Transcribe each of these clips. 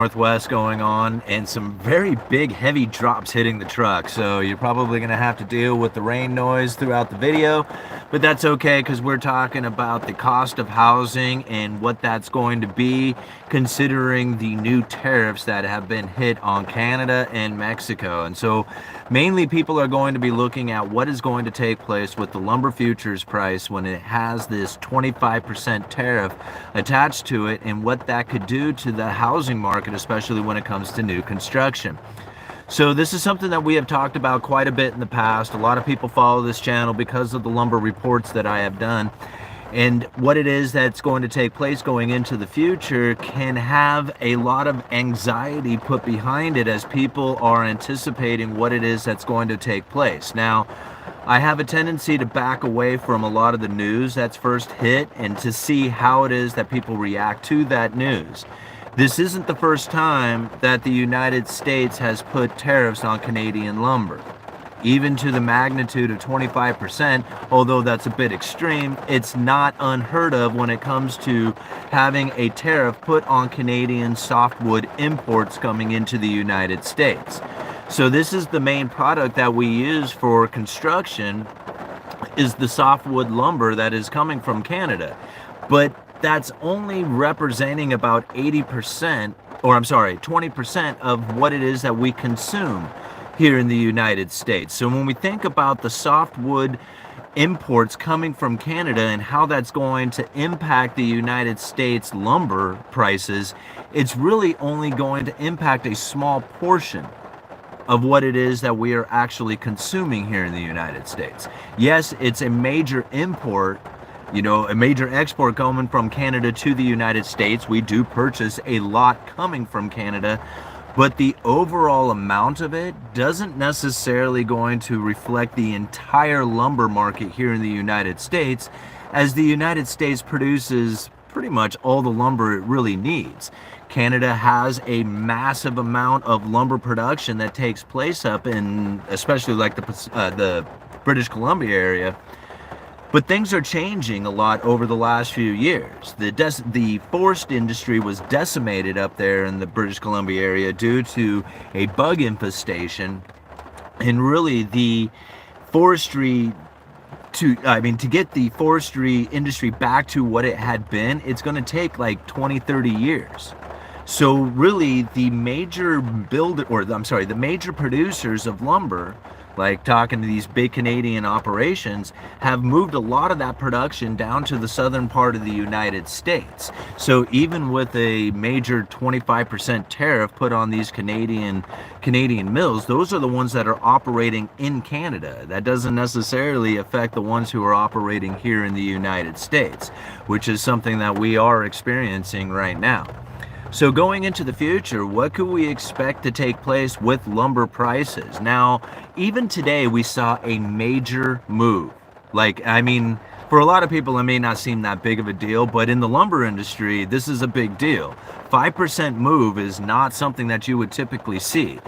Northwest going on and some very big heavy drops hitting the truck, so you're probably going to have to deal with the rain noise throughout the video, but that's okay because we're talking about the cost of housing and what that's going to be considering the new tariffs that have been hit on Canada and Mexico. And so mainly people are going to be looking at what is going to take place with the lumber futures price when it has this 25% tariff attached to it, and what that could do to the housing market, especially when it comes to new construction. So this is something that we have talked about quite a bit in the past. A lot of people follow this channel because of the lumber reports that I have done. And what it is that's going to take place going into the future can have a lot of anxiety put behind it as people are anticipating what it is that's going to take place. Now, I have a tendency to back away from a lot of the news that's first hit and to see how it is that people react to that news. This isn't the first time that the United States has put tariffs on Canadian lumber. Even to the magnitude of 25%, although that's a bit extreme, it's not unheard of when it comes to having a tariff put on Canadian softwood imports coming into the United States. So this is the main product that we use for construction, is the softwood lumber that is coming from Canada. But that's only representing about 80%, or I'm sorry, 20% of what it is that we consume here in the United States. So when we think about the softwood imports coming from Canada and how that's going to impact the United States lumber prices, it's really only going to impact a small portion of what it is that we are actually consuming here in the United States. Yes, it's a major import, a major export coming from Canada to the United States. We do purchase a lot coming from Canada, but the overall amount of it doesn't necessarily going to reflect the entire lumber market here in the United States, as the United States produces pretty much all the lumber it really needs. Canada has a massive amount of lumber production that takes place up in, especially like the British Columbia area. But things are changing a lot over the last few years. The forest industry was decimated up there in the British Columbia area due to a bug infestation. And really the forestry, to get the forestry industry back to what it had been, it's going to take like 20-30 years. So really the major the major producers of lumber, like talking to these big Canadian operations, have moved a lot of that production down to the southern part of the United States. So even with a major 25% tariff put on these Canadian mills, those are the ones that are operating in Canada. That doesn't necessarily affect the ones who are operating here in the United States, which is something that we are experiencing right now. So going into the future, what could we expect to take place with lumber prices? Now, even today, we saw a major move. For a lot of people, it may not seem that big of a deal, but in the lumber industry, this is a big deal. 5% move is not something that you would typically see.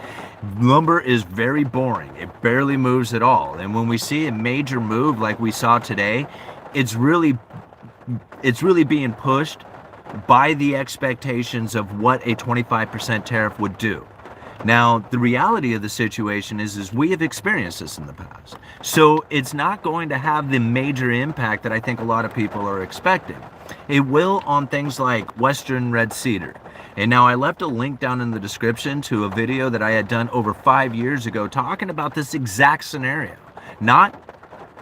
Lumber is very boring. It barely moves at all. And when we see a major move like we saw today, it's really being pushed by the expectations of what a 25% tariff would do. Now, the reality of the situation is we have experienced this in the past. So it's not going to have the major impact that I think a lot of people are expecting. It will on things like Western red cedar. And now I left a link down in the description to a video that I had done over 5 years ago talking about this exact scenario. Not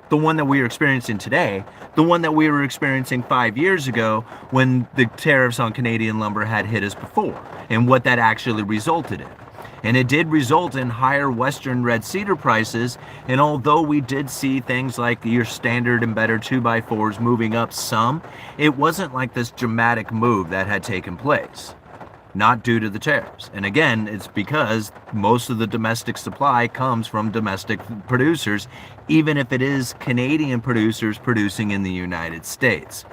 the one that we are experiencing today, the one that we were experiencing 5 years ago when the tariffs on Canadian lumber had hit us before, and what that actually resulted in. And it did result in higher Western red cedar prices, and although we did see things like your standard and better 2x4s moving up some, it wasn't like this dramatic move that had taken place. Not due to the tariffs. And again, it's because most of the domestic supply comes from domestic producers, even if it is Canadian producers producing in the United States.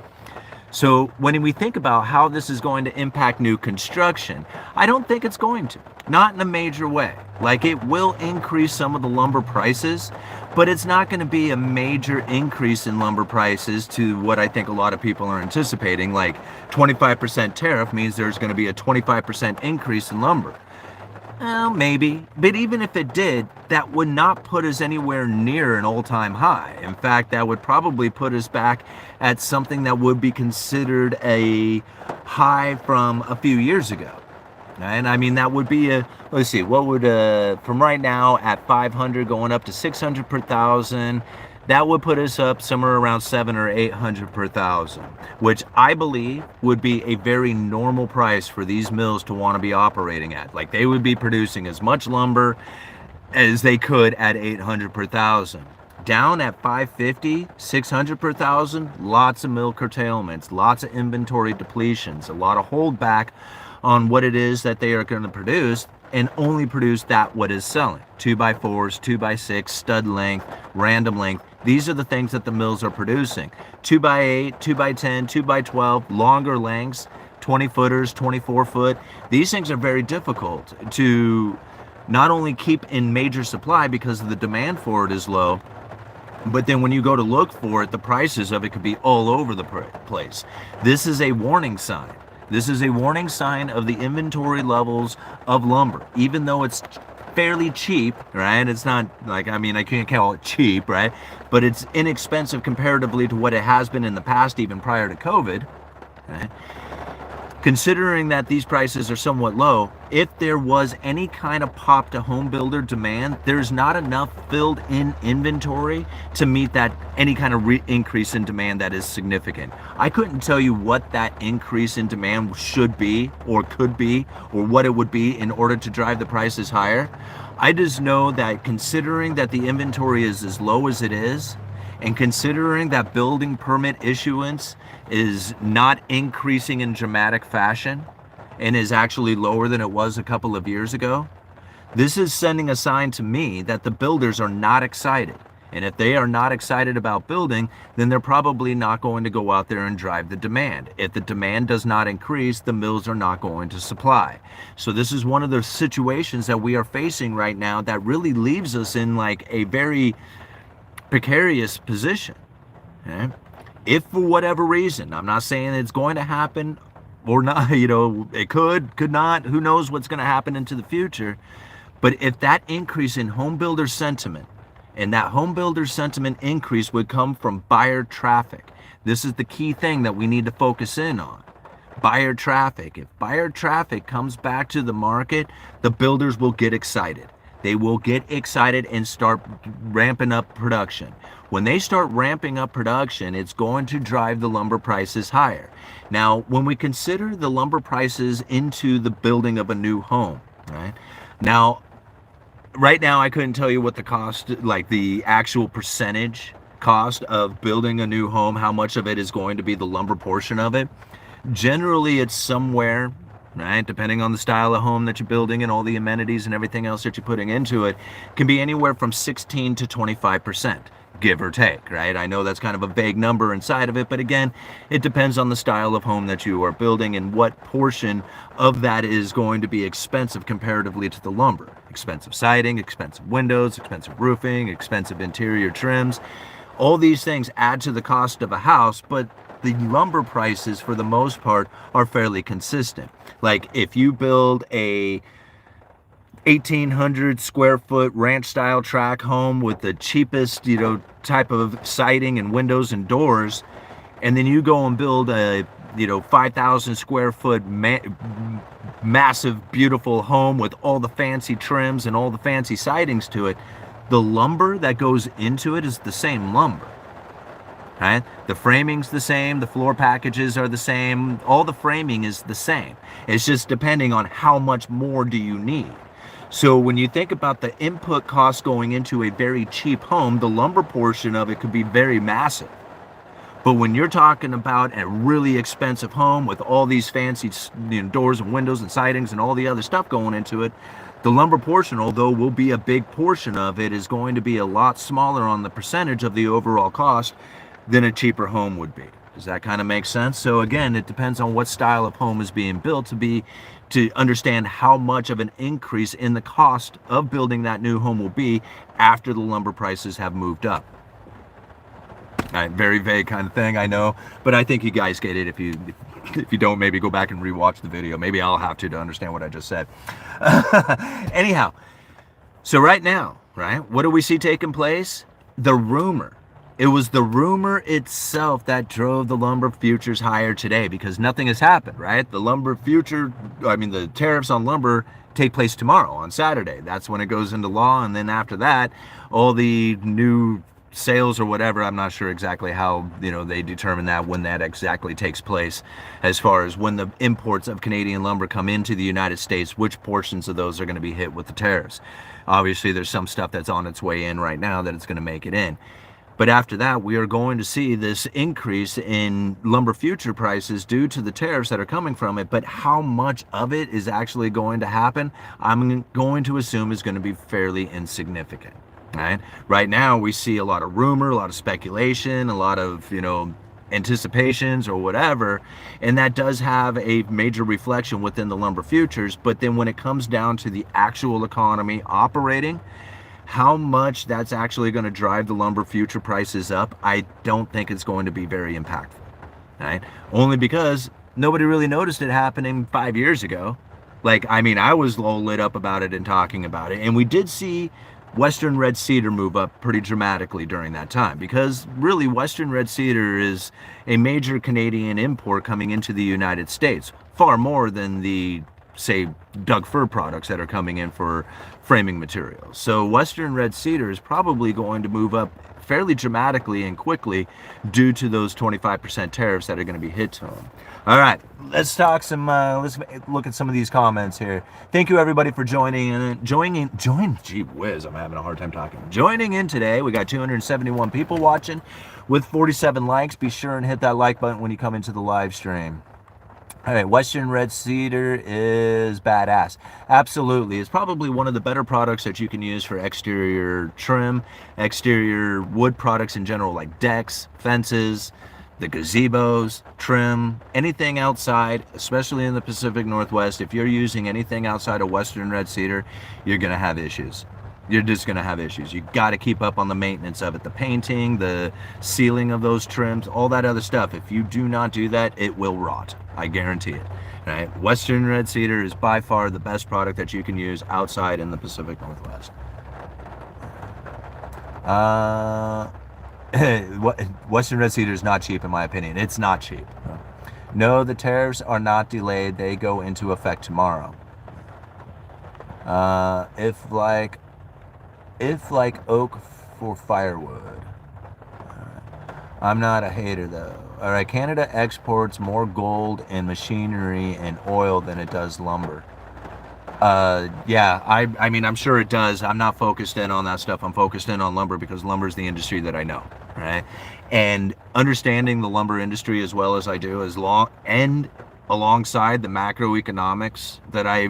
So when we think about how this is going to impact new construction, I don't think it's going to. Not in a major way. Like, it will increase some of the lumber prices, but it's not going to be a major increase in lumber prices to what I think a lot of people are anticipating. Like, 25% tariff means there's going to be a 25% increase in lumber. Well, maybe, but even if it did, that would not put us anywhere near an all-time high. In fact, that would probably put us back at something that would be considered a high from a few years ago. And I mean, that would be let's see, what would, from right now at 500 going up to 600 per thousand, that would put us up somewhere around 700 or 800 per thousand, which I believe would be a very normal price for these mills to want to be operating at. Like, they would be producing as much lumber as they could at 800 per thousand. Down at 550, 600 per thousand, lots of mill curtailments, lots of inventory depletions, a lot of holdback on what it is that they are going to produce, and only produce that what is selling. 2x4s, 2x6, stud length, random length. These are the things that the mills are producing. 2x8, 2x10, 2x12, longer lengths, 20 footers, 24 foot. These things are very difficult to not only keep in major supply because the demand for it is low, but then when you go to look for it, the prices of it could be all over the place. This is a warning sign. This is a warning sign of the inventory levels of lumber. Even though it's fairly cheap, right? It's not like, I mean, I can't call it cheap, right? But it's inexpensive comparatively to what it has been in the past, even prior to COVID, right? Considering that these prices are somewhat low, if there was any kind of pop to home builder demand, there's not enough filled in inventory to meet that any kind of increase in demand that is significant. I couldn't tell you what that increase in demand should be or could be or what it would be in order to drive the prices higher. I just know that considering that the inventory is as low as it is, and considering that building permit issuance is not increasing in dramatic fashion and is actually lower than it was a couple of years ago, this is sending a sign to me that the builders are not excited. And if they are not excited about building, then they're probably not going to go out there and drive the demand. If the demand does not increase, the mills are not going to supply. So this is one of the situations that we are facing right now that really leaves us in like a very precarious position. Okay? If for whatever reason, I'm not saying it's going to happen or not, it could not, who knows what's going to happen into the future. But if that increase in home builder sentiment, and that home builder sentiment increase would come from buyer traffic. This is the key thing that we need to focus in on. Buyer traffic. If buyer traffic comes back to the market, the builders will get excited. They will get excited and start ramping up production. When they start ramping up production, it's going to drive the lumber prices higher. Now, when we consider the lumber prices into the building of a new home, right? Now, right now, I couldn't tell you what the cost, like the actual percentage cost of building a new home, how much of it is going to be the lumber portion of it. Generally, it's somewhere, right, depending on the style of home that you're building and all the amenities and everything else that you're putting into it, can be anywhere from 16 to 25%, give or take, right? I know that's kind of a vague number inside of it, but again, it depends on the style of home that you are building and what portion of that is going to be expensive comparatively to the lumber. Expensive siding, expensive windows, expensive roofing, expensive interior trims. All these things add to the cost of a house, but the lumber prices for the most part are fairly consistent. Like if you build a 1,800 square foot ranch style tract home with the cheapest, type of siding and windows and doors, and then you go and build a 5,000 square foot massive beautiful home with all the fancy trims and all the fancy sidings to it, the lumber that goes into it is the same lumber. Right? The framing's the same, the floor packages are the same, all the framing is the same. It's just depending on how much more do you need. So when you think about the input cost going into a very cheap home, the lumber portion of it could be very massive. But when you're talking about a really expensive home with all these fancy doors and windows and sidings and all the other stuff going into it, the lumber portion, although will be a big portion of it, is going to be a lot smaller on the percentage of the overall cost than a cheaper home would be. Does that kind of make sense? So again, it depends on what style of home is being built to understand how much of an increase in the cost of building that new home will be after the lumber prices have moved up. All right, very vague kind of thing, I know, but I think you guys get it. If you don't, maybe go back and rewatch the video. Maybe I'll have to understand what I just said. Anyhow, so right now, right, what do we see taking place? The rumor. It was the rumor itself that drove the lumber futures higher today, because nothing has happened, right? The lumber future, the tariffs on lumber take place tomorrow on Saturday. That's when it goes into law. And then after that, all the new sales or whatever, I'm not sure exactly how, they determine that, when that exactly takes place, as far as when the imports of Canadian lumber come into the United States, which portions of those are going to be hit with the tariffs. Obviously, there's some stuff that's on its way in right now that it's going to make it in. But after that, we are going to see this increase in lumber future prices due to the tariffs that are coming from it. But how much of it is actually going to happen, I'm going to assume is going to be fairly insignificant. Right now, we see a lot of rumor, a lot of speculation, a lot of, anticipations or whatever. And that does have a major reflection within the lumber futures. But then when it comes down to the actual economy operating, how much that's actually going to drive the lumber future prices up, I don't think it's going to be very impactful, right? Only because nobody really noticed it happening 5 years ago. I was all lit up about it and talking about it. And we did see Western red cedar move up pretty dramatically during that time, because really Western red cedar is a major Canadian import coming into the United States, far more than the, say, Doug fir products that are coming in for framing materials. So Western red cedar is probably going to move up fairly dramatically and quickly due to those 25% tariffs that are going to be hit to them. All right, let's talk let's look at some of these comments here. Thank you everybody for joining in. Gee whiz, I'm having a hard time talking. Joining in today, we got 271 people watching with 47 likes. Be sure and hit that like button when you come into the live stream. All right, Western red cedar is badass. Absolutely. It's probably one of the better products that you can use for exterior trim, exterior wood products in general, like decks, fences, the gazebos, trim, anything outside, especially in the Pacific Northwest. If you're using anything outside of Western red cedar, you're going to have issues. You're just going to have issues. You got to keep up on the maintenance of it, the painting, the sealing of those trims, all that other stuff. If you do not do that, it will rot. I guarantee it. Right? Western red cedar is by far the best product that you can use outside in the Pacific Northwest. Western red cedar is not cheap, in my opinion. It's not cheap. No, the tariffs are not delayed. They go into effect tomorrow. If like oak for firewood. I'm not a hater though. All right, Canada exports more gold and machinery and oil than it does lumber. Yeah, I'm sure it does. I'm not focused in on that stuff. I'm focused in on lumber because lumber is the industry that I know, right? And understanding the lumber industry as well as I do, alongside the macroeconomics that I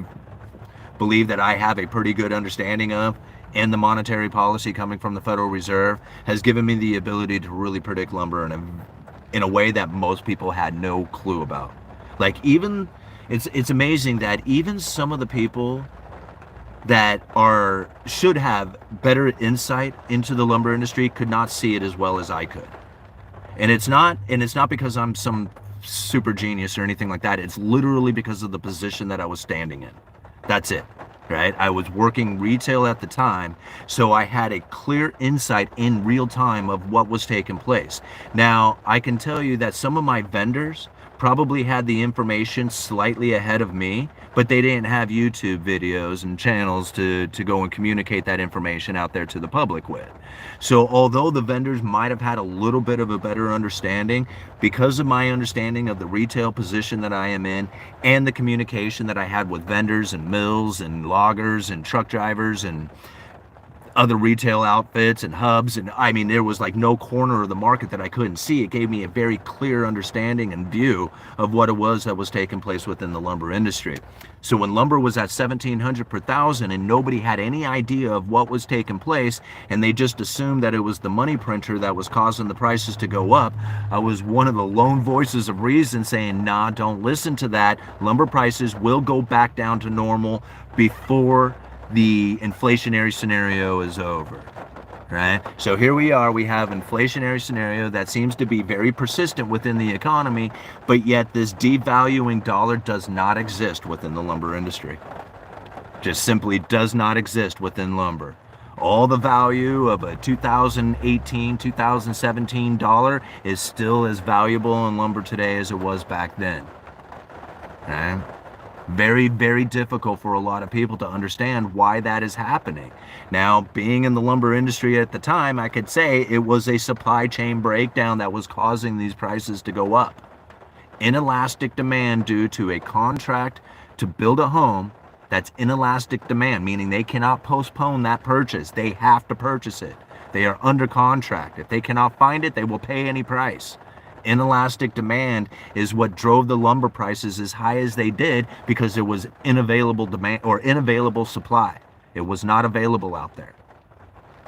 believe that I have a pretty good understanding of, and the monetary policy coming from the Federal Reserve, has given me the ability to really predict lumber in a way that most people had no clue about. It's amazing that even some of the people that should have better insight into the lumber industry could not see it as well as I could. And it's not because I'm some super genius or anything like that. It's literally because of the position that I was standing in. That's it. Right? I was working retail at the time, so I had a clear insight in real time of what was taking place. Now, I can tell you that some of my vendors probably had the information slightly ahead of me, but they didn't have YouTube videos and channels to go and communicate that information out there to the public with. So although the vendors might have had a little bit of a better understanding, because of my understanding of the retail position that I am in and the communication that I had with vendors and mills and loggers and truck drivers and other retail outfits and hubs, and I mean there was like no corner of the market that I couldn't see. It gave me a very clear understanding and view of what it was that was taking place within the lumber industry. So when lumber was at 1,700 per thousand and nobody had any idea of what was taking place, and they just assumed that it was the money printer that was causing the prices to go up, I was one of the lone voices of reason saying, nah, don't listen to that. Lumber prices will go back down to normal before the inflationary scenario is over, right? So here we are, we have inflationary scenario that seems to be very persistent within the economy, but yet this devaluing dollar does not exist within the lumber industry. Just simply does not exist within lumber. All the value of a 2018, 2017 dollar is still as valuable in lumber today as it was back then, right? Very, very difficult for a lot of people to understand why that is happening. Now, being in the lumber industry at the time, I could say it was a supply chain breakdown that was causing these prices to go up. Inelastic demand due to a contract to build a home that's inelastic demand, meaning they cannot postpone that purchase. They have to purchase it. They are under contract. If they cannot find it, they will pay any price. Inelastic demand is what drove the lumber prices as high as they did, because there was unavailable demand or unavailable supply. It was not available out there.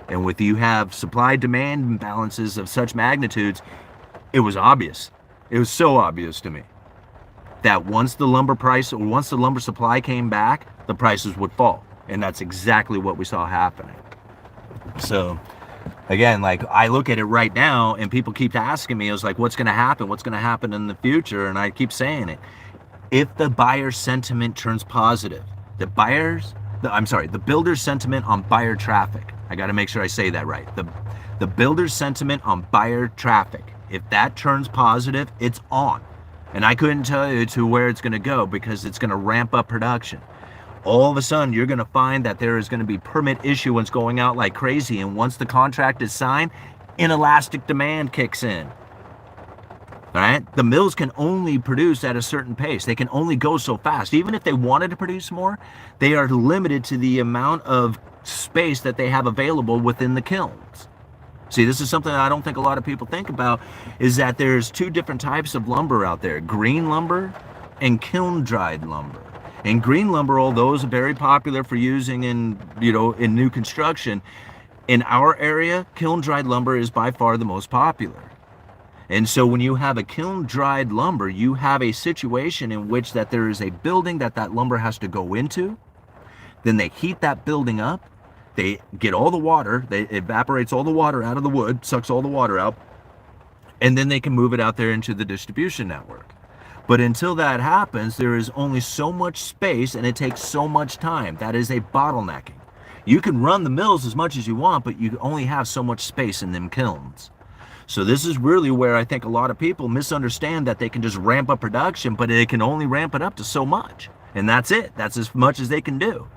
And with you have supply demand imbalances of such magnitudes, it was obvious. It was so obvious to me that once the lumber price or once the lumber supply came back, the prices would fall. And that's exactly what we saw happening. So again, like I look at it right now and people keep asking me, I was like, what's going to happen? What's going to happen in the future? And I keep saying it. If the buyer sentiment turns positive, the builder's sentiment on buyer traffic. I got to make sure I say that right. The builder's sentiment on buyer traffic. If that turns positive, it's on. And I couldn't tell you to where it's going to go, because it's going to ramp up production. All of a sudden, you're going to find that there is going to be permit issuance going out like crazy. And once the contract is signed, inelastic demand kicks in. All right? The mills can only produce at a certain pace. They can only go so fast. Even if they wanted to produce more, they are limited to the amount of space that they have available within the kilns. See, this is something that I don't think a lot of people think about, is that there's two different types of lumber out there: green lumber and kiln-dried lumber. And green lumber, although is very popular for using in new construction, in our area, kiln-dried lumber is by far the most popular. And so when you have a kiln-dried lumber, you have a situation in which that there is a building that lumber has to go into. Then they heat that building up. They get all the water, it evaporates all the water out of the wood, sucks all the water out, and then they can move it out there into the distribution network. But until that happens, there is only so much space and it takes so much time. That is a bottlenecking. You can run the mills as much as you want, but you only have so much space in them kilns. So this is really where I think a lot of people misunderstand that they can just ramp up production, but they can only ramp it up to so much. And that's it. That's as much as they can do.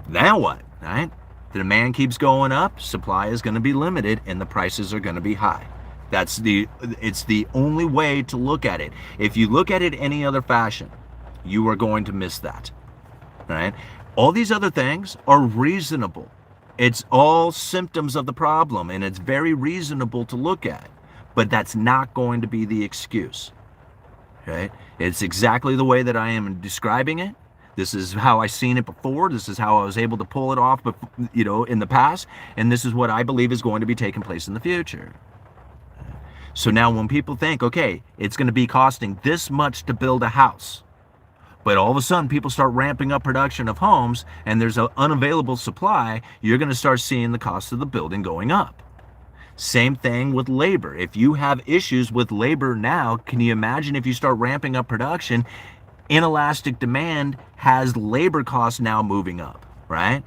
Now what, right? The demand keeps going up, supply is going to be limited, and the prices are going to be high. It's the only way to look at it. If you look at it any other fashion, you are going to miss that, right? All these other things are reasonable. It's all symptoms of the problem, and it's very reasonable to look at, but that's not going to be the excuse, right? It's exactly the way that I am describing it. This is how I've seen it before. This is how I was able to pull it off, in the past. And this is what I believe is going to be taking place in the future. So now when people think, okay, it's going to be costing this much to build a house, but all of a sudden people start ramping up production of homes and there's an unavailable supply, you're going to start seeing the cost of the building going up. Same thing with labor. If you have issues with labor now, can you imagine if you start ramping up production? Inelastic demand has labor costs now moving up, right?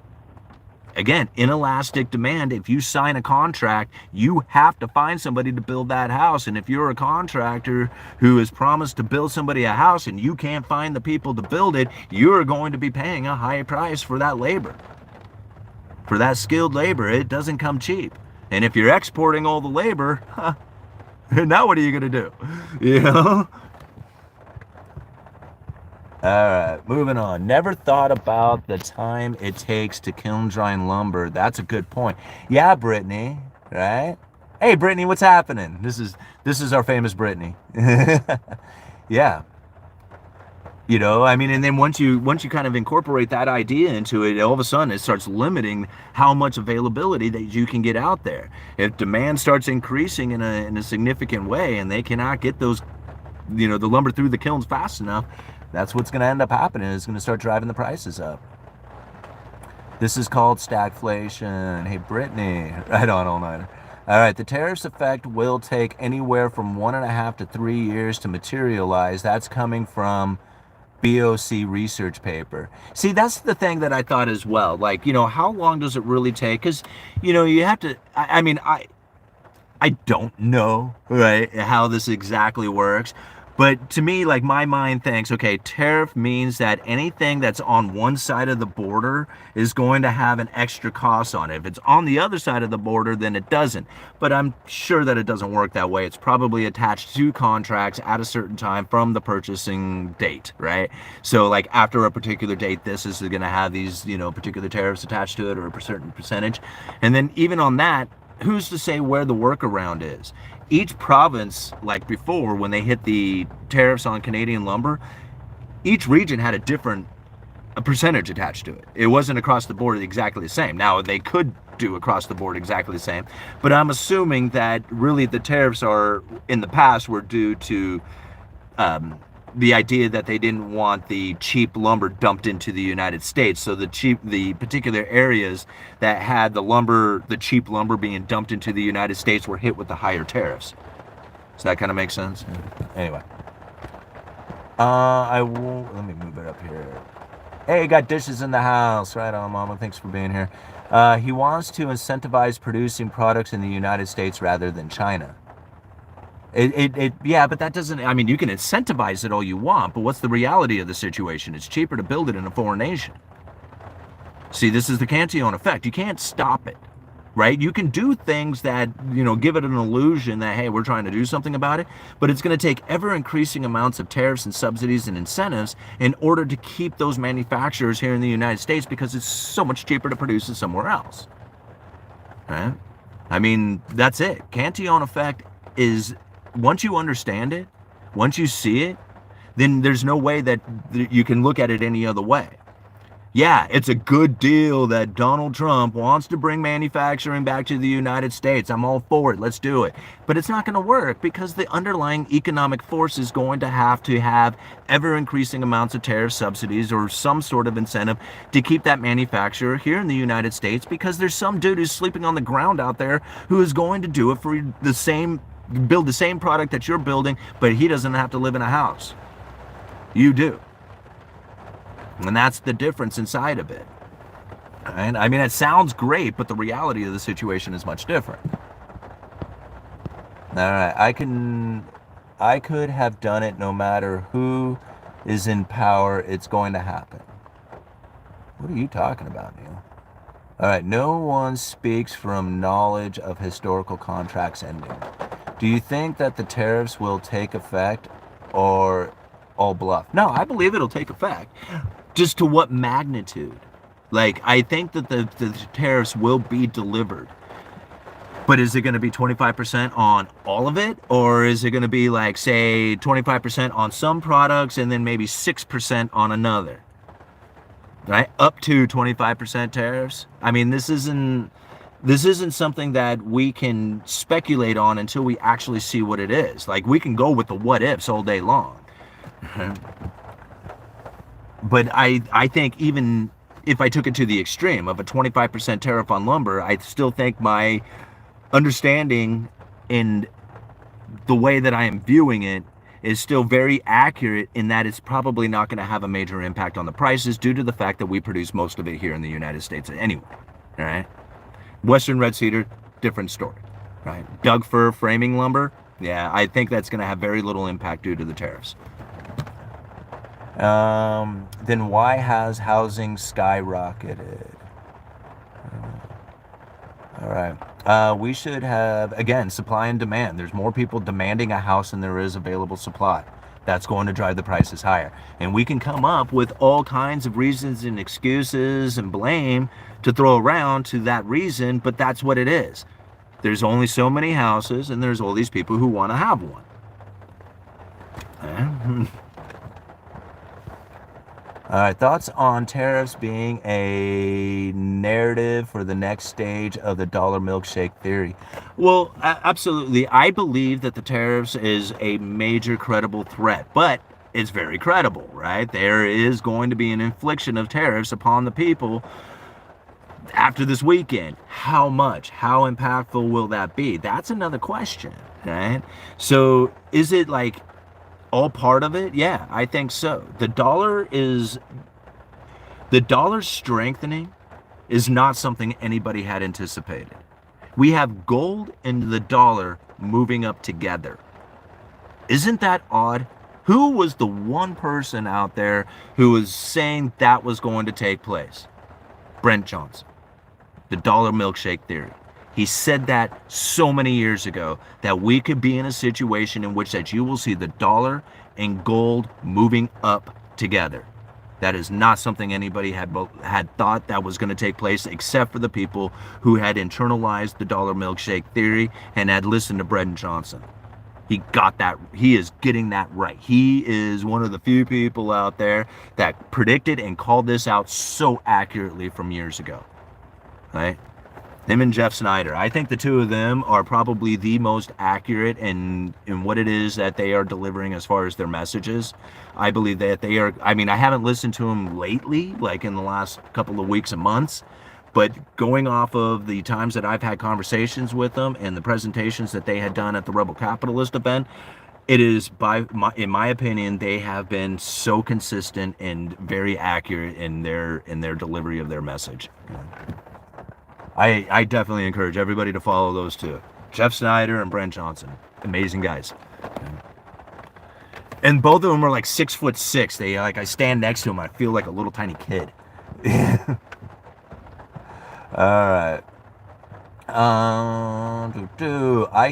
Again, inelastic demand, if you sign a contract, you have to find somebody to build that house. And if you're a contractor who has promised to build somebody a house and you can't find the people to build it, you're going to be paying a high price for that labor. For that skilled labor, it doesn't come cheap. And if you're exporting all the labor, now what are you going to do? All right, moving on. Never thought about the time it takes to kiln drying lumber. That's a good point. Yeah, Brittany, right? Hey, Brittany, what's happening? This is our famous Brittany. Yeah, you know, I mean, and then once you kind of incorporate that idea into it, all of a sudden it starts limiting how much availability that you can get out there. If demand starts increasing in a significant way, and they cannot get those, you know, the lumber through the kilns fast enough, that's what's going to end up happening. It's going to start driving the prices up. This is called stagflation. Hey, Brittany, right on, all nighter. All right, the tariffs effect will take anywhere from 1.5 to 3 years to materialize. That's coming from BOC research paper. See, that's the thing that I thought as well. Like, you know, how long does it really take? Because, you know, you have to, I mean, I don't know, right, how this exactly works. But to me, like, my mind thinks, okay, tariff means that anything that's on one side of the border is going to have an extra cost on it. If it's on the other side of the border, then it doesn't. But I'm sure that it doesn't work that way. It's probably attached to contracts at a certain time from the purchasing date, right? So, like, after a particular date, this is going to have these, you know, particular tariffs attached to it, or a certain percentage. And then even on that, who's to say where the workaround is? Each province, like before, when they hit the tariffs on Canadian lumber, each region had a different percentage attached to it. It wasn't across the board exactly the same. Now, they could do across the board exactly the same, but I'm assuming that really the tariffs are, in the past, were due to the idea that they didn't want the cheap lumber dumped into the United States. So the particular areas that had the cheap lumber being dumped into the United States were hit with the higher tariffs. Does that kind of make sense? Anyway. Let me move it up here. Hey, got dishes in the house. Right on, Mama. Thanks for being here. He wants to incentivize producing products in the United States rather than China. Yeah, but that doesn't, I mean, you can incentivize it all you want, but what's the reality of the situation? It's cheaper to build it in a foreign nation. See, this is the Cantillon effect. You can't stop it, right? You can do things that, you know, give it an illusion that, hey, we're trying to do something about it, but it's going to take ever increasing amounts of tariffs and subsidies and incentives in order to keep those manufacturers here in the United States, because it's so much cheaper to produce it somewhere else, right? I mean, that's it. Cantillon effect is, once you understand it, once you see it, then there's no way that you can look at it any other way. Yeah, it's a good deal that Donald Trump wants to bring manufacturing back to the United States. I'm all for it. Let's do it. But it's not going to work, because the underlying economic force is going to have ever increasing amounts of tariff subsidies or some sort of incentive to keep that manufacturer here in the United States, because there's some dude who's sleeping on the ground out there who is going to do it for build the same product that you're building, but he doesn't have to live in a house. You do. And that's the difference inside of it. And I mean, it sounds great, but the reality of the situation is much different. All right, I could have done it no matter who is in power. It's going to happen. What are you talking about, Neil? All right, no one speaks from knowledge of historical contracts ending. Do you think that the tariffs will take effect, or all bluff? No, I believe it'll take effect. Just to what magnitude? Like, I think that the tariffs will be delivered. But is it going to be 25% on all of it? Or is it going to be, like, say, 25% on some products and then maybe 6% on another? Right? Up to 25% tariffs? I mean, this isn't something that we can speculate on until we actually see what it is. Like, we can go with the what ifs all day long. But I think even if I took it to the extreme of a 25% tariff on lumber, I still think my understanding and the way that I am viewing it is still very accurate, in that it's probably not going to have a major impact on the prices, due to the fact that we produce most of it here in the United States anyway. All right? Western red cedar, different story, right? Doug fir framing lumber, yeah, I think that's going to have very little impact due to the tariffs. Then why has housing skyrocketed? All right. We should have, again, supply and demand. There's more people demanding a house than there is available supply. That's going to drive the prices higher. And we can come up with all kinds of reasons and excuses and blame to throw around to that reason, but that's what it is. There's only so many houses, and there's all these people who want to have one. All right, thoughts on tariffs being a narrative for the next stage of the dollar milkshake theory? Well, absolutely. I believe that the tariffs is a major credible threat, but it's very credible, right? There is going to be an infliction of tariffs upon the people after this weekend. How much? How impactful will that be? That's another question, right? So is it like all part of it? Yeah, I think so. The dollar strengthening is not something anybody had anticipated. We have gold and the dollar moving up together. Isn't that odd? Who was the one person out there who was saying that was going to take place? Brent Johnson, the dollar milkshake theory. He said that so many years ago that we could be in a situation in which that you will see the dollar and gold moving up together. That is not something anybody had thought that was going to take place, except for the people who had internalized the dollar milkshake theory and had listened to Brent Johnson. He got that. He is getting that right. He is one of the few people out there that predicted and called this out so accurately from years ago. Right? Him and Jeff Snyder. I think the two of them are probably the most accurate in what it is that they are delivering as far as their messages. I believe that they are, I mean, I haven't listened to them lately, like in the last couple of weeks and months, but going off of the times that I've had conversations with them and the presentations that they had done at the Rebel Capitalist event, it is, in my opinion, they have been so consistent and very accurate in their delivery of their message. I definitely encourage everybody to follow those two. Jeff Snyder and Brent Johnson. Amazing guys. And both of them are like 6'6". They like, I stand next to them, I feel like a little tiny kid. Alright. I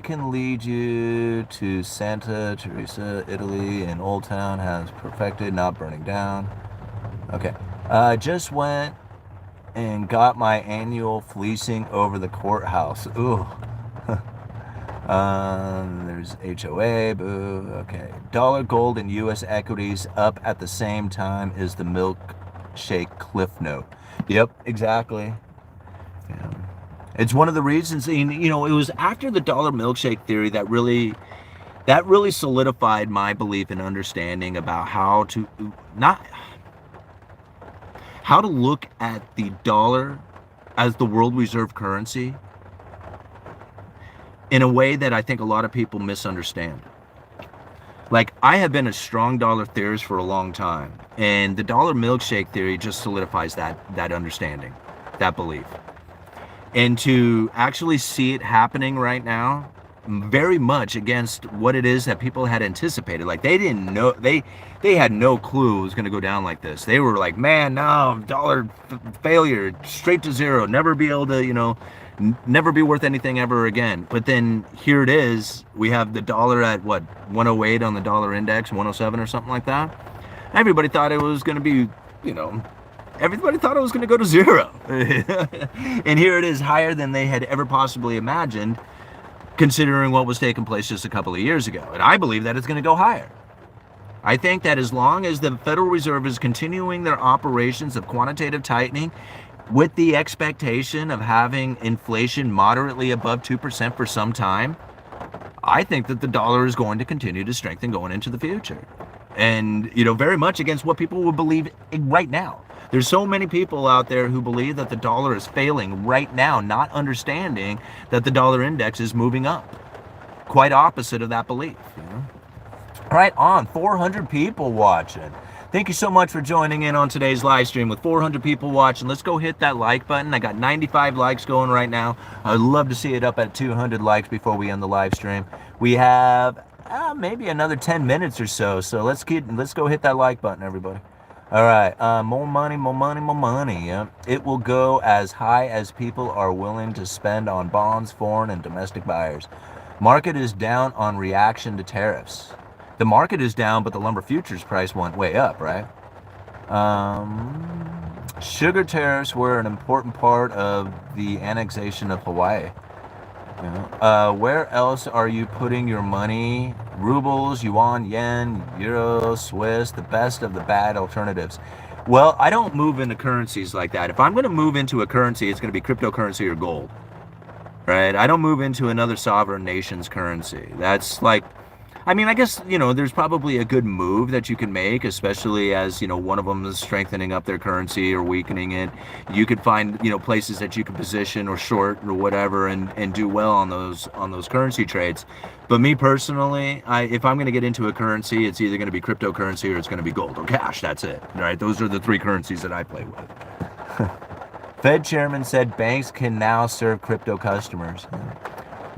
can lead you to Santa Teresa, Italy, and Old Town has perfected, not burning down. Okay. Just went and got my annual fleecing over the courthouse. Ooh. There's HOA, boo. Okay. Dollar, gold, and U.S. equities up at the same time is the milkshake cliff note. Yep, exactly. Yeah. It's one of the reasons, you know, it was after the dollar milkshake theory that really solidified my belief and understanding about how to look at the dollar as the world reserve currency in a way that I think a lot of people misunderstand. Like, I have been a strong dollar theorist for a long time, and the dollar milkshake theory just solidifies that understanding, that belief. And to actually see it happening right now, very much against what it is that people had anticipated. Like, they didn't know, they had no clue it was going to go down like this. They were like, man, no, dollar failure, straight to zero, never be able to, you know, never be worth anything ever again. But then here it is, we have the dollar at what, 108 on the dollar index, 107 or something like that. Everybody thought it was going to be, you know, everybody thought it was going to go to zero. And here it is, higher than they had ever possibly imagined, considering what was taking place just a couple of years ago. And I believe that it's going to go higher. I think that as long as the Federal Reserve is continuing their operations of quantitative tightening with the expectation of having inflation moderately above 2% for some time, I think that the dollar is going to continue to strengthen going into the future. And, you know, very much against what people would believe right now. There's so many people out there who believe that the dollar is failing right now, not understanding that the dollar index is moving up. Quite opposite of that belief. You know? Right on, 400 people watching. Thank you so much for joining in on today's live stream. With 400 people watching, let's go hit that like button. I got 95 likes going right now. I'd love to see it up at 200 likes before we end the live stream. We have maybe another 10 minutes or so. So let's go hit that like button, everybody. All right, more money, more money, more money. Yeah. It will go as high as people are willing to spend on bonds, foreign and domestic buyers. Market is down on reaction to tariffs. The market is down, but the lumber futures price went way up, right? Sugar tariffs were an important part of the annexation of Hawaii. Where else are you putting your money? Rubles, yuan, yen, euro, Swiss, the best of the bad alternatives. Well, I don't move into currencies like that. If I'm going to move into a currency, it's going to be cryptocurrency or gold, right? I don't move into another sovereign nation's currency. That's like, I mean, I guess, there's probably a good move that you can make, especially as, one of them is strengthening up their currency or weakening it. You could find, places that you can position or short or whatever and do well on those currency trades. But me personally, if I'm going to get into a currency, it's either going to be cryptocurrency or it's going to be gold or cash. That's it, right? Those are the three currencies that I play with. Fed chairman said banks can now serve crypto customers.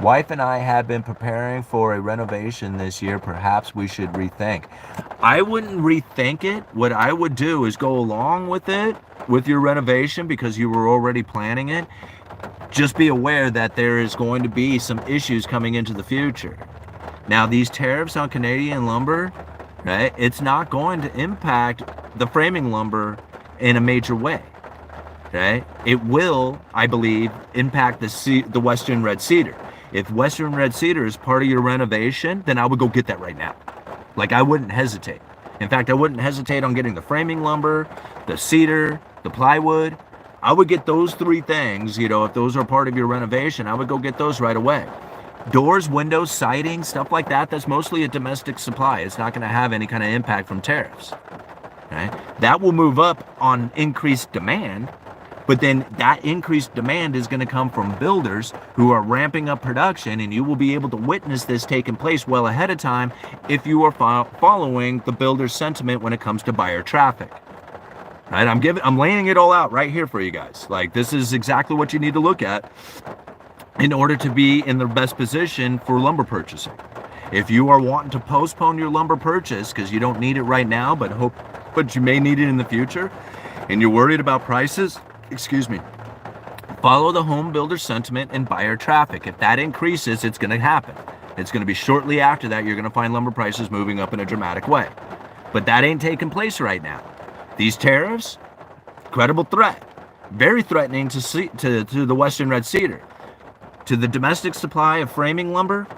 Wife and I have been preparing for a renovation this year. Perhaps we should rethink. I wouldn't rethink it. What I would do is go along with it, with your renovation, because you were already planning it. Just be aware that there is going to be some issues coming into the future. Now, these tariffs on Canadian lumber, right? It's not going to impact the framing lumber in a major way, right? It will, I believe, impact the Western red cedar. If Western red cedar is part of your renovation, then I would go get that right now. Like, I wouldn't hesitate. In fact, I wouldn't hesitate on getting the framing lumber, the cedar, the plywood. I would get those three things, if those are part of your renovation, I would go get those right away. Doors, windows, siding, stuff like that, that's mostly a domestic supply. It's not going to have any kind of impact from tariffs. Right? That will move up on increased demand. But then that increased demand is going to come from builders who are ramping up production, and you will be able to witness this taking place well ahead of time if you are following the builder's sentiment when it comes to buyer traffic. Right? I'm laying it all out right here for you guys. Like, this is exactly what you need to look at in order to be in the best position for lumber purchasing. If you are wanting to postpone your lumber purchase because you don't need it right now, but you may need it in the future, and you're worried about prices, follow the home builder sentiment and buyer traffic. If that increases, it's going to happen. It's going to be shortly after that you're going to find lumber prices moving up in a dramatic way. But that ain't taking place right now. These tariffs, credible threat, very threatening to the Western red cedar. To the domestic supply of framing lumber,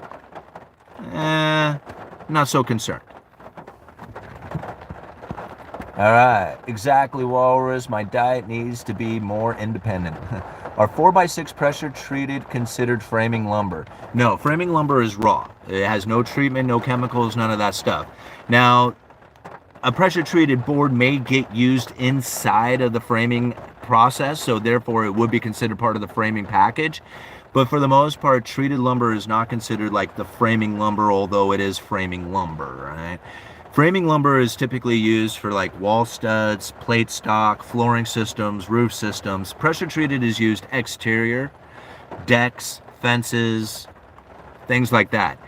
not so concerned. All right, exactly, Walrus. My diet needs to be more independent. Are 4x6 pressure treated considered framing lumber? No, framing lumber is raw. It has no treatment, no chemicals, none of that stuff. Now, a pressure treated board may get used inside of the framing process, so therefore it would be considered part of the framing package. But for the most part, treated lumber is not considered like the framing lumber, although it is framing lumber, right? Framing lumber is typically used for like wall studs, plate stock, flooring systems, roof systems. Pressure treated is used exterior, decks, fences, things like that.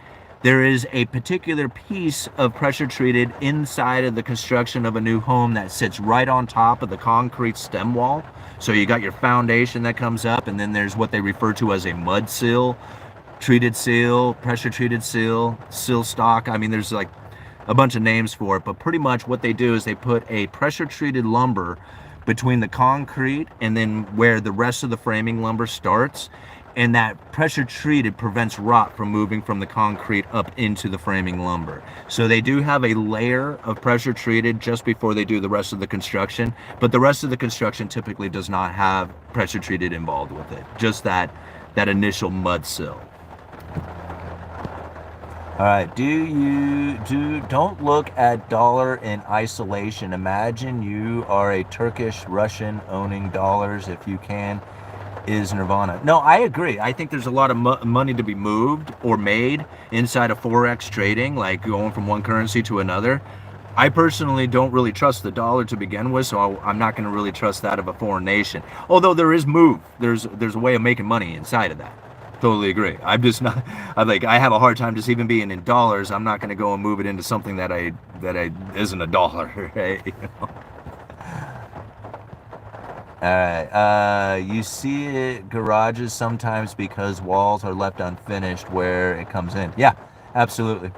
There is a particular piece of pressure treated inside of the construction of a new home that sits right on top of the concrete stem wall. So you got your foundation that comes up, and then there's what they refer to as a mud sill, treated seal, pressure treated seal, sill stock. I mean, there's like a bunch of names for it, but pretty much what they do is they put a pressure treated lumber between the concrete and then where the rest of the framing lumber starts, and that pressure treated prevents rot from moving from the concrete up into the framing lumber. So they do have a layer of pressure treated just before they do the rest of the construction, but the rest of the construction typically does not have pressure treated involved with it, just that initial mud sill. All right, don't look at dollar in isolation. Imagine you are a Turkish Russian owning dollars. If you can, is nirvana. No, I agree. I think there's a lot of money to be moved or made inside of Forex trading, like going from one currency to another. I personally don't really trust the dollar to begin with, so I'm not going to really trust that of a foreign nation. Although there is there's a way of making money inside of that. Totally agree. I'm just not. I have a hard time just even being in dollars. I'm not going to go and move it into something that isn't a dollar, right? All right. You see it garages sometimes because walls are left unfinished where it comes in. Yeah, absolutely.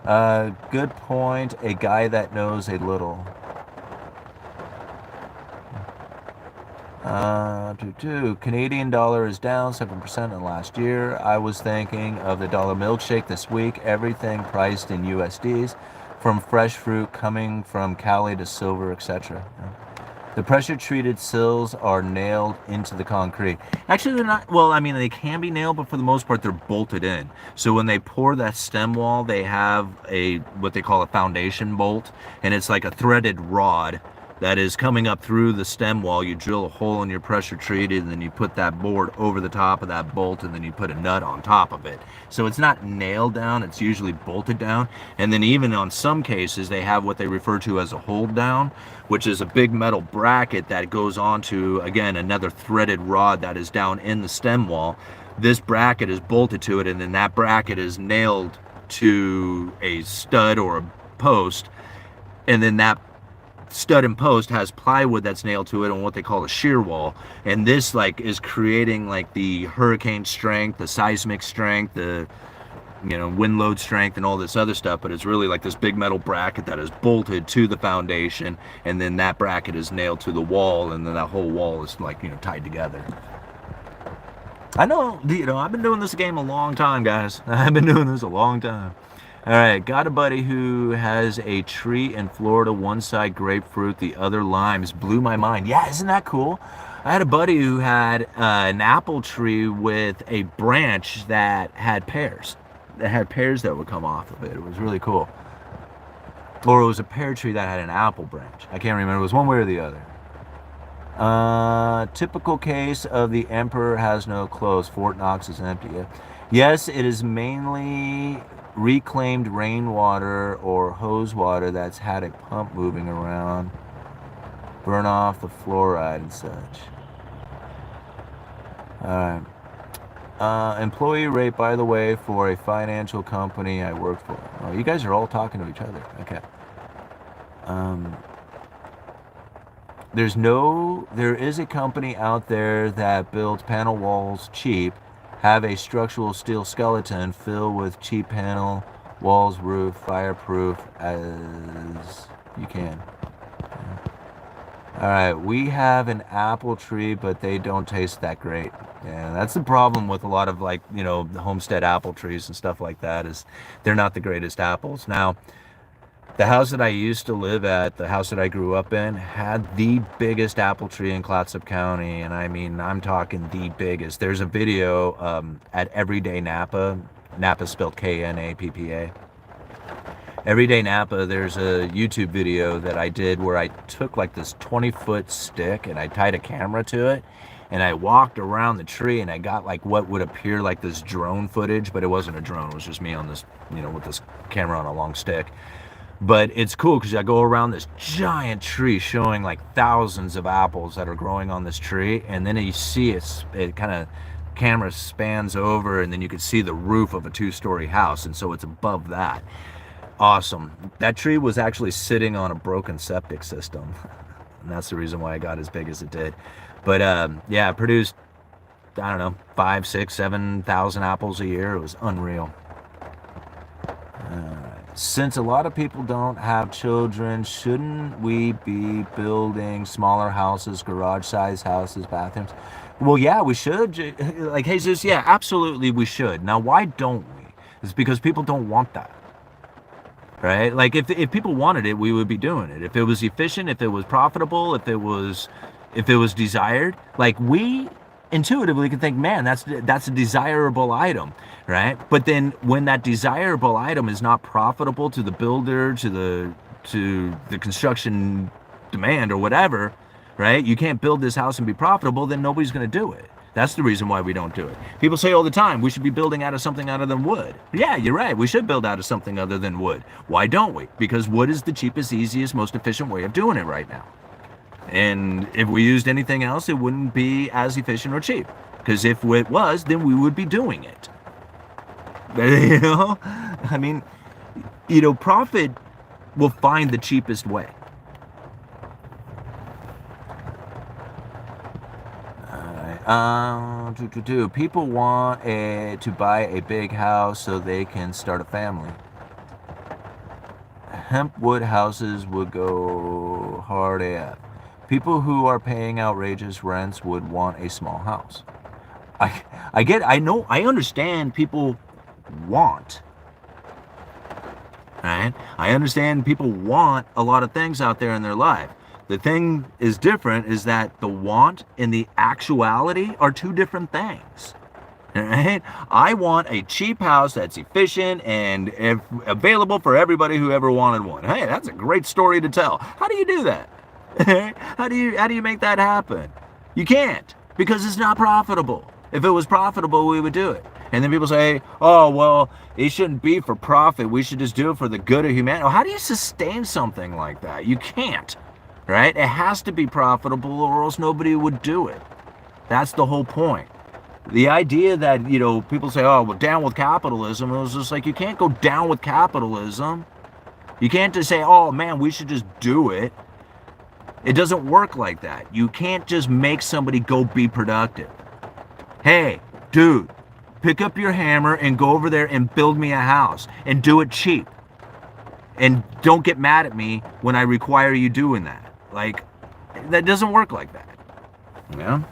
Good point. A guy that knows a little. Canadian dollar is down 7% in the last year. I was thinking of the dollar milkshake this week. Everything priced in USDs, from fresh fruit coming from Cali to silver, etc. The pressure-treated sills are nailed into the concrete. Actually, they're not. Well, I mean, they can be nailed, but for the most part, they're bolted in. So when they pour that stem wall, they have a what they call a foundation bolt, and it's like a threaded rod that is coming up through the stem wall. You drill a hole in your pressure treated, and then you put that board over the top of that bolt, and then you put a nut on top of it. So it's not nailed down, it's usually bolted down. And then even on some cases, they have what they refer to as a hold down, which is a big metal bracket that goes onto, again, another threaded rod that is down in the stem wall. This bracket is bolted to it, and then that bracket is nailed to a stud or a post, and then that stud and post has plywood that's nailed to it on what they call a shear wall, and this like is creating like the hurricane strength, the seismic strength, the wind load strength, and all this other stuff. But it's really like this big metal bracket that is bolted to the foundation, and then that bracket is nailed to the wall, and then that whole wall is like tied together. I know, I've been doing this game a long time, guys. I've been doing this a long time. All right, got a buddy who has a tree in Florida, one side grapefruit, the other limes. Blew my mind. Yeah, isn't that cool? I had a buddy who had an apple tree with a branch that had pears. That had pears that would come off of it. It was really cool. Or it was a pear tree that had an apple branch. I can't remember. It was one way or the other. Typical case of the emperor has no clothes. Fort Knox is empty. Yes, it is mainly reclaimed rainwater or hose water that's had a pump moving around, burn off the fluoride and such. All right. Employee rate, by the way, for a financial company I work for. Oh, you guys are all talking to each other. Okay. There is a company out there that builds panel walls cheap, have a structural steel skeleton filled with cheap panel walls, roof, fireproof as you can. All right, we have an apple tree, but they don't taste that great. Yeah, that's the problem with a lot of the homestead apple trees and stuff like that, is they're not the greatest apples. Now, the house that I used to live at, the house that I grew up in, had the biggest apple tree in Clatsop County. And I mean, I'm talking the biggest. There's a video at Everyday Napa. Napa spelled K-N-A-P-P-A. Everyday Napa, there's a YouTube video that I did where I took like this 20-foot stick and I tied a camera to it. And I walked around the tree and I got like what would appear like this drone footage, but it wasn't a drone. It was just me on this, with this camera on a long stick. But it's cool because I go around this giant tree showing like thousands of apples that are growing on this tree. And then you see it kind of, camera spans over, and then you can see the roof of a 2-story house. And so it's above that. Awesome. That tree was actually sitting on a broken septic system. And that's the reason why I got as big as it did. But yeah, it produced, I don't know, 5, 6, 7,000 apples a year. It was unreal. Since a lot of people don't have children, shouldn't we be building smaller houses, garage-sized houses, bathrooms? Well, yeah, we should. Like Jesus, yeah, absolutely we should. Now, why don't we? It's because people don't want that, right? Like, if people wanted it, we would be doing it. If it was efficient, if it was profitable, if it was desired, like we intuitively can think, man, that's a desirable item, right? But then when that desirable item is not profitable to the builder, to the construction demand or whatever, right? You can't build this house and be profitable, then nobody's going to do it. That's the reason why we don't do it. People say all the time, we should be building out of something other than wood. Yeah, you're right. We should build out of something other than wood. Why don't we? Because wood is the cheapest, easiest, most efficient way of doing it right now. And if we used anything else, it wouldn't be as efficient or cheap. Because if it was, then we would be doing it. I mean, profit will find the cheapest way. All right. People want to buy a big house so they can start a family. hemp wood houses would go hard AF. People who are paying outrageous rents would want a small house. I understand people want, right? I understand people want a lot of things out there in their life. The thing is different is that the want and the actuality are two different things. Right? I want a cheap house that's efficient and available for everybody who ever wanted one. Hey, that's a great story to tell. How do you do that? How do you make that happen? You can't, because it's not profitable. If it was profitable, we would do it. And then people say, oh, well, it shouldn't be for profit. We should just do it for the good of humanity. Well, how do you sustain something like that? You can't, right? It has to be profitable or else nobody would do it. That's the whole point. The idea that, people say, oh, well, down with capitalism, it was just like, you can't go down with capitalism. You can't just say, oh, man, we should just do it. It doesn't work like that. You can't just make somebody go be productive. Hey, dude, pick up your hammer and go over there and build me a house and do it cheap. And don't get mad at me when I require you doing that. Like, that doesn't work like that. Yeah?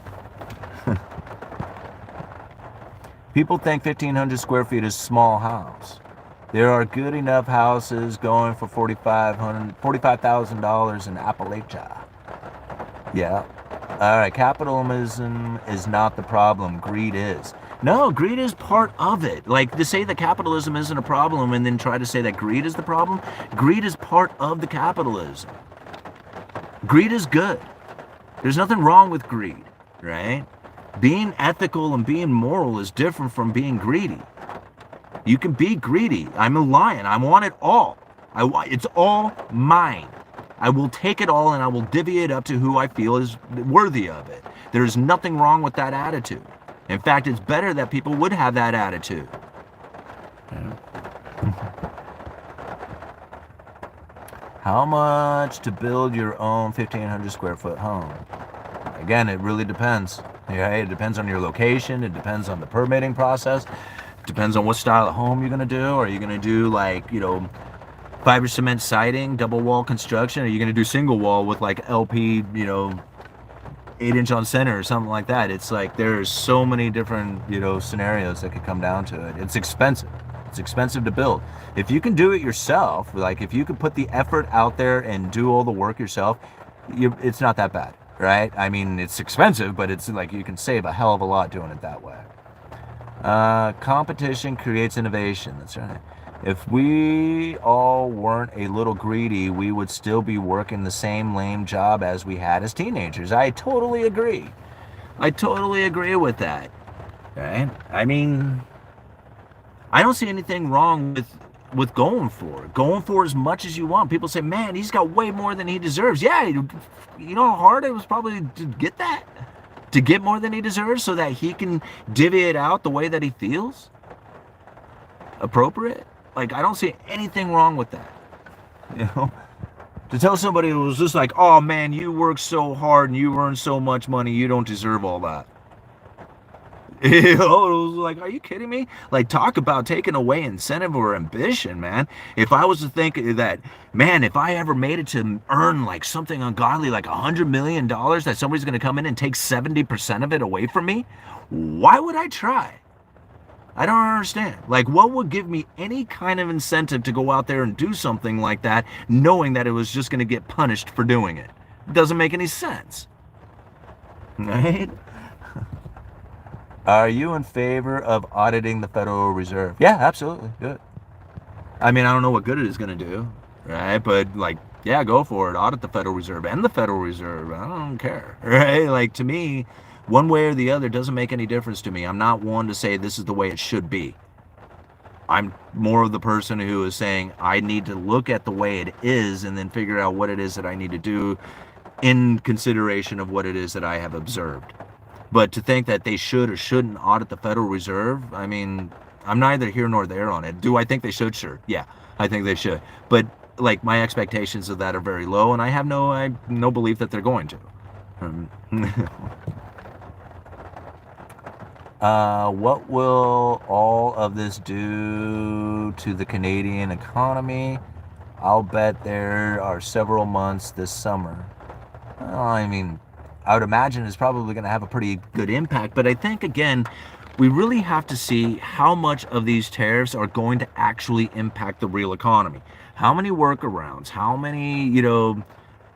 People think 1,500 square feet is a small house. There are good enough houses going for $45,000 in Appalachia. Yeah. All right, capitalism is not the problem. Greed is. No, greed is part of it. Like, to say that capitalism isn't a problem and then try to say that greed is the problem, greed is part of the capitalism. Greed is good. There's nothing wrong with greed, right? Being ethical and being moral is different from being greedy. You can be greedy. I'm a lion. I want it all. It's all mine. I will take it all and I will divvy it up to who I feel is worthy of it. There's nothing wrong with that attitude. In fact, it's better that people would have that attitude. How much to build your own 1,500 square foot home? Again, it really depends. Okay? It depends on your location. It depends on the permitting process. It depends on what style of home you're going to do. Are you going to do fiber cement siding, double wall construction? Are you going to do single wall with like LP, 8-inch on center or something like that? It's like there's so many different, scenarios that could come down to it. It's expensive. It's expensive to build. If you can do it yourself, like if you could put the effort out there and do all the work yourself, it's not that bad, right? I mean, it's expensive, but it's like you can save a hell of a lot doing it that way. Competition creates innovation. That's right. If we all weren't a little greedy, we would still be working the same lame job as we had as teenagers. I totally agree. I totally agree with that. Right? I mean, I don't see anything wrong with going for it. Going for as much as you want. People say, man, he's got way more than he deserves. Yeah, you know how hard it was probably to get that? To get more than he deserves so that he can divvy it out the way that he feels appropriate? Like, I don't see anything wrong with that. To tell somebody who was just like, oh man, you work so hard and you earn so much money, you don't deserve all that. It was like, are you kidding me? Like, talk about taking away incentive or ambition, man. If I was to think that, man, if I ever made it to earn like something ungodly, like $100 million, that somebody's going to come in and take 70% of it away from me, why would I try? I don't understand. Like, what would give me any kind of incentive to go out there and do something like that, knowing that it was just going to get punished for doing it? It doesn't make any sense. Right? Are you in favor of auditing the Federal Reserve? Yeah, absolutely. Good. I mean, I don't know what good it is going to do, right? But, like, yeah, go for it. Audit the Federal Reserve and the Federal Reserve. I don't care, right? Like, to me, one way or the other doesn't make any difference to me. I'm not one to say this is the way it should be. I'm more of the person who is saying I need to look at the way it is and then figure out what it is that I need to do in consideration of what it is that I have observed. But to think that they should or shouldn't audit the Federal Reserve, I mean, I'm neither here nor there on it. Do I think they should? Sure. Yeah, I think they should. But, like, my expectations of that are very low, and I have no belief that they're going to. What will all of this do to the Canadian economy? I'll bet there are several months this summer. I mean, I would imagine it's probably going to have a pretty good impact, but I think, again, we really have to see how much of these tariffs are going to actually impact the real economy. How many workarounds, how many,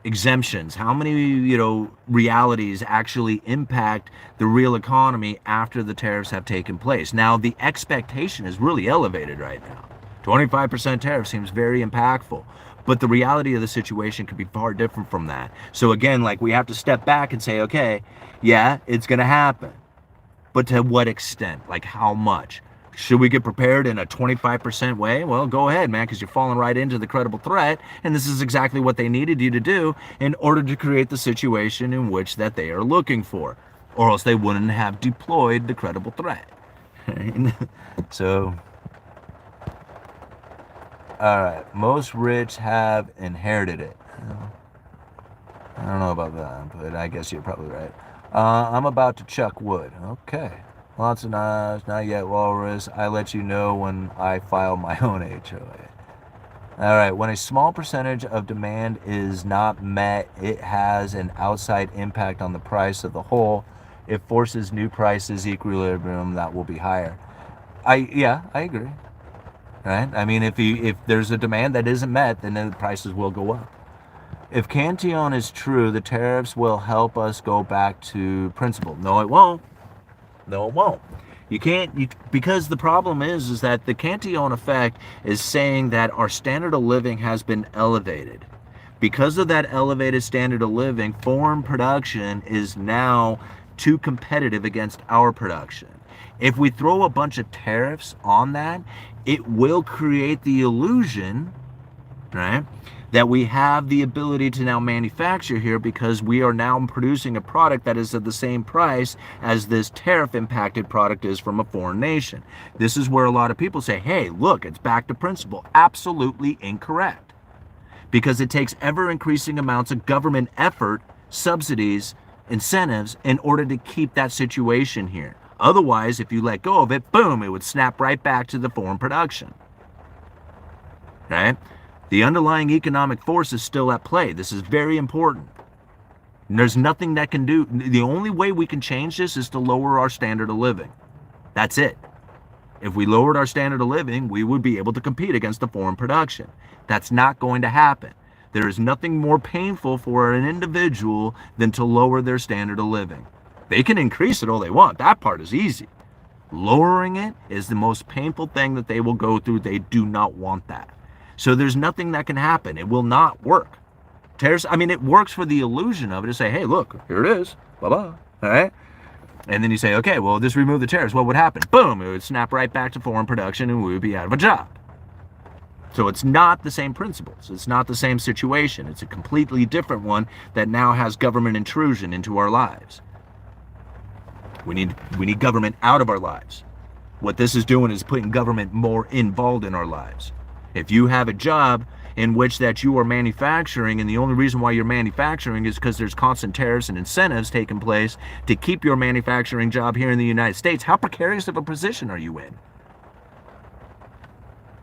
exemptions, how many, realities actually impact the real economy after the tariffs have taken place. Now, the expectation is really elevated right now. 25% tariff seems very impactful, but the reality of the situation could be far different from that. So again, like, we have to step back and say, okay, yeah, it's going to happen, but to what extent? Like, how much? Should we get prepared in a 25% way? Well, go ahead, man, because you're falling right into the credible threat, and this is exactly what they needed you to do in order to create the situation in which that they are looking for, or else they wouldn't have deployed the credible threat. So, all right, most rich have inherited it. I don't know about that, but I guess you're probably right. I'm about to chuck wood. Okay. Lots of knives, not yet, walrus. I let you know when I file my own HOA. All right, when a small percentage of demand is not met, it has an outside impact on the price of the whole. It forces new prices, equilibrium that will be higher. I agree. Right? I mean, if there's a demand that isn't met, then the prices will go up. If Cantillon is true, the tariffs will help us go back to principle. No, it won't. No, it won't. You can't, because the problem is that the Cantillon effect is saying that our standard of living has been elevated. Because of that elevated standard of living, foreign production is now too competitive against our production. If we throw a bunch of tariffs on that, it will create the illusion, right, that we have the ability to now manufacture here because we are now producing a product that is at the same price as this tariff impacted product is from a foreign nation. This is where a lot of people say, hey, look, it's back to principle. Absolutely incorrect. Because it takes ever increasing amounts of government effort, subsidies, incentives in order to keep that situation here. Otherwise, if you let go of it, boom, it would snap right back to the foreign production. Right? The underlying economic force is still at play. This is very important. And there's nothing that can do. The only way we can change this is to lower our standard of living. That's it. If we lowered our standard of living, we would be able to compete against the foreign production. That's not going to happen. There is nothing more painful for an individual than to lower their standard of living. They can increase it all they want. That part is easy. Lowering it is the most painful thing that they will go through. They do not want that. So there's nothing that can happen. It will not work. Tariffs, I mean, it works for the illusion of it to say, hey, look, here it is. Bye-bye. All right? And then you say, okay, well, just remove the tariffs. What would happen? Boom, it would snap right back to foreign production and we would be out of a job. So it's not the same principles. It's not the same situation. It's a completely different one that now has government intrusion into our lives. We need government out of our lives. What this is doing is putting government more involved in our lives. If you have a job in which that you are manufacturing, and the only reason why you're manufacturing is because there's constant tariffs and incentives taking place to keep your manufacturing job here in the United States, how precarious of a position are you in?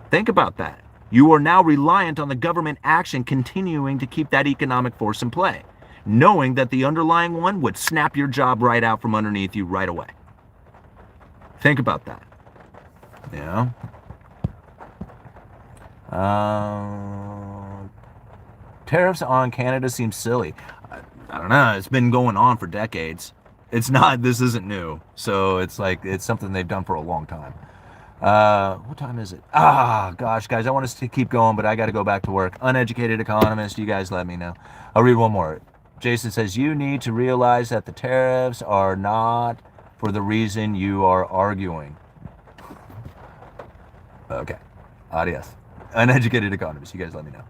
Think about that. You are now reliant on the government action continuing to keep that economic force in play, knowing that the underlying one would snap your job right out from underneath you right away. Think about that. Yeah. Tariffs on Canada seem silly. I don't know. It's been going on for decades. This isn't new. So it's something they've done for a long time. What time is it? Gosh, guys, I want us to keep going, but I got to go back to work. Uneducated Economist, you guys let me know. I'll read one more. Jason says, you need to realize that the tariffs are not for the reason you are arguing. Okay. Adios. Uneducated Economist, you guys let me know.